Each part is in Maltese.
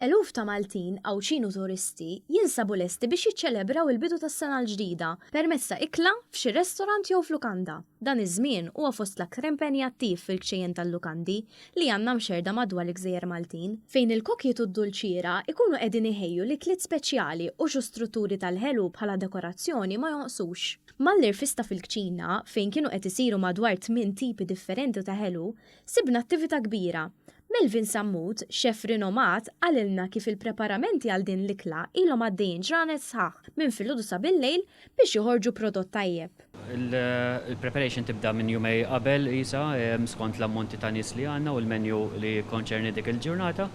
Eluf ta' Maltin għaw ċinu turisti jinsabu lesti biex jiċċelebraw il-bidu tas-sena l-ġdida permezz ta' ikla f'xi restorant jew f'lukanda. Dan iż-żmien huwa fost l-aktar impenjattiv fil-kxejjen tal-lukandi li għandna mxerda madwar l-Gżejjer Maltin, fejn il-kokjiet u d-dulċiera ikunu qegħdin iħejju likliet speċjali u xi strutturi tal-ħelu bħala dekorazzjoni ma jonqsux. Mal-irfista fil-kċina, fejn kienu qed isiru madwar 8 tipi differenti ta' ħelu, sibna attività kbira. Melvin Sammut, xef rinomat, għalilna kif il-preparamenti għal din l-ikla ilhom għaddejjin ġranet sħaħ minn filgħodu sa bil-lejl biex joħorġu prodott tajjeb. Il-preparation tibda minn jumej qabel isa skont l-ammonti ta' nies li għandna u l-menju li konċerni dik il-ġurnata.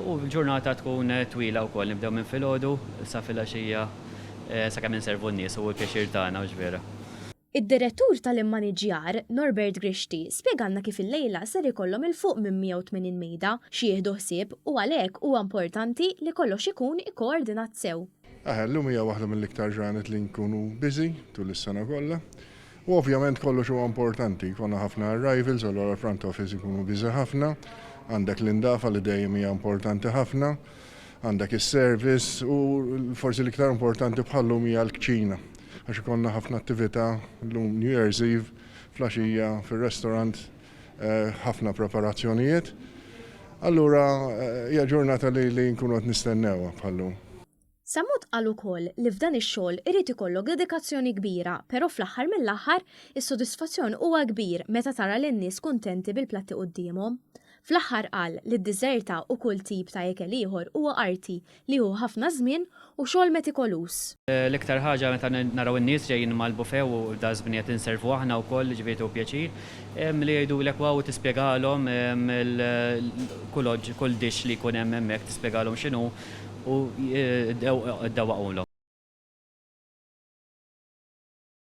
U l-ġurnata tkun twila wkoll nibdew minn filgħodu sa filgħaxija sakemm inservu n-nies u l-pjaċir tagħna u ġvera. Id-direttur tal-immaniġjar, Norbert Grixti, spjegalna kif il-lejla ser ikollhom il-fuq minn 180 mejda xi jieħdu ħsieb u għalhekk huwa importanti li kollox ikun ikkoordinat sew. Llum hija waħda mill-iktar ġranet li nkunu busy tul is-sena kollha. U ovvjament kollox huwa importanti, konna ħafna arrivals u l front office ikunu busy ħafna, għandek l-indafa li dejjem hija importanti ħafna, għandek is-service u forsi l-iktar importanti bħallum hija l-kċina. Għax konna ħafna attività l-lum New Year's Eve, flaxija fil-restaurant, ħafna preparazzjonijiet. Allura, hija ġurnata li nkunu qed nistennewa bħallum. Sammut qal ukoll li f'dan ix-xogħol irid ikollok dedikazzjoni kbira, però fl-aħħar mill-aħħar is-sodisfazzjon huwa kbir meta tara lin nies kuntenti bil-platti qudiemhom. Fl-aħħar qal li d-diżerta u kull tip ta' ekel ieħor huwa arti li hu ħafna żmien u xogħol metikolus. L-iktar ħaġa meta naraw in-nies ġejjin mal-bufew u da żmien qed inservu aħna wkoll ġifieri pjaċir li jgħidulek waw tispjegalhom kull dish li jkun hemm hemmhekk tispjegalhom x'inhu u ddewwaqulhom.